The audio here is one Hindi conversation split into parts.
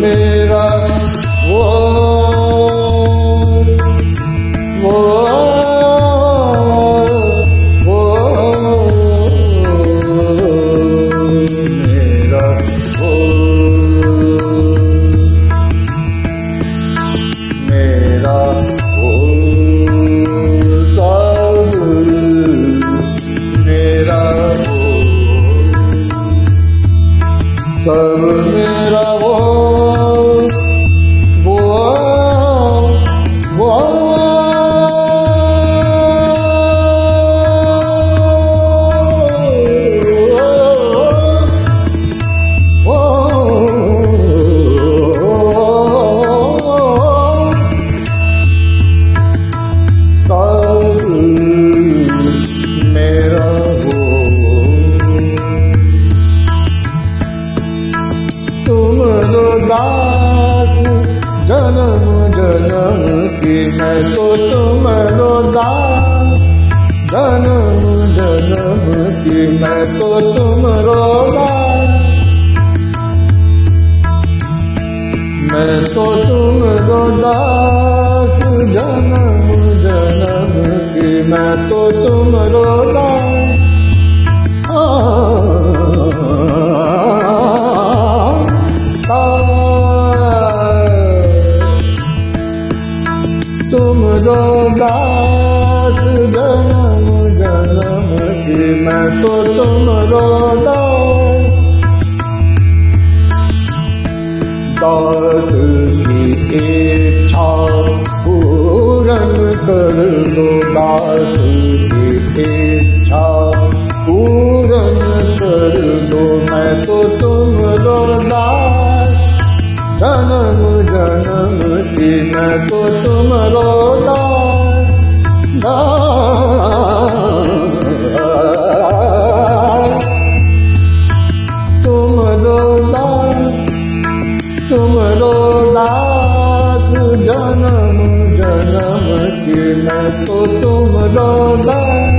मेरा वो मेरा वो मेरा वो सब मेरा वो सब मेरा वो दास जन्म जन्म की मैं तो तुम्हारो दास जन्म जन्म की मैं तो तुम्हारो दास मैं तो तुम्हारो दास जन्म जन्म की मैं तो तुम्हारो दास तुमरो दास जन्म जन्म की मैं तो तुमरो दास दास की इच्छा पूरन कर दो दास की इच्छा पूरन कर दो मैं तो तुमरो दास जन्म जन्म की मैं तो तुमरो दास तुमरो दास जन्म जन्म की मैं तो तुमरो दास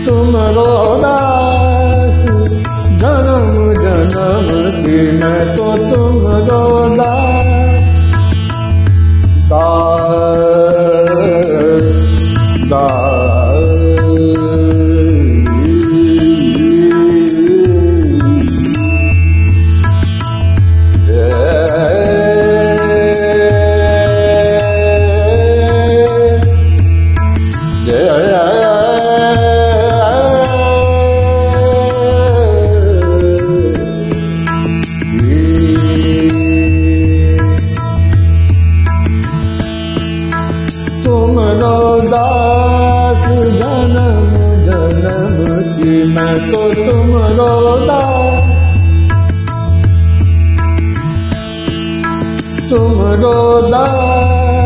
तुमरो दास जन्म जन्म की मैं तो तुमरो तुमरो दास जन्म जन्म की मैं तो तुमरो दास तुमरो दास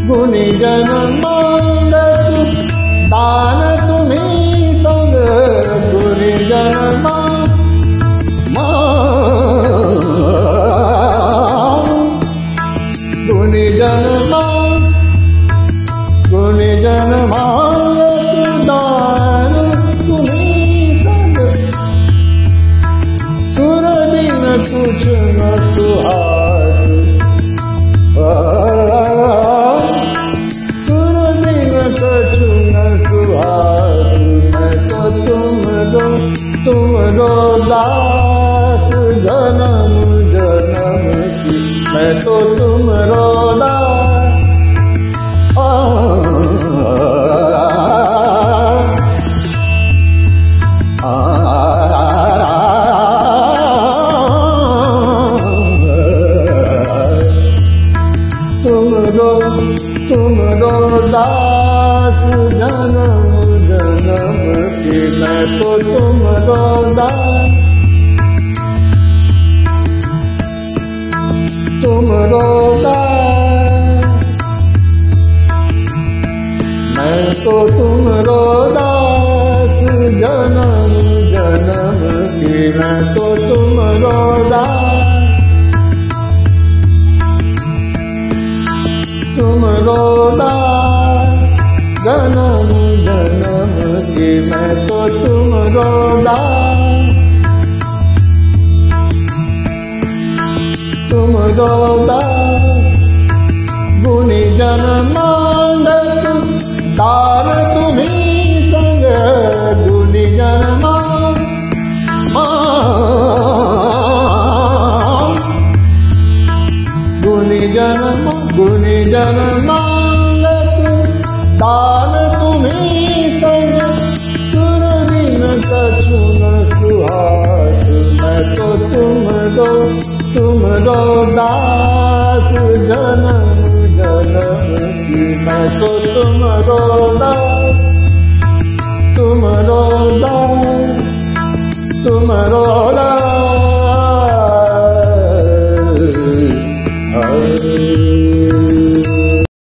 गुणी जन मांगत दान तुम्ही संग गुणी जन गुणी जन मांगत दान तुम्ही संग सुर बिन कुछ न सुहात तुमरो दास जन्म जन्म की, मैं तो तुमरो दास। तुमरो दास जन्म जन्म की, मैं तो तुमरो दास। तुमरो दास, मैं तो तुमरो दास जन्म जन्म की, मैं तो तुमरो दास। तुमरो दास जन्म जन्म की, मैं तो तुमरो दास। तुमरो दास गुणी जन मांगत दार तुम्ही संग, गुणी जन गुणी जन मांगत दान तुम्ही संग, सुरदिन कछु न सुहात, मैं तो तुमरो दास जन्म जन्म की, मैं तो तुमरो दास। तुमरो दास, तुमरो दास।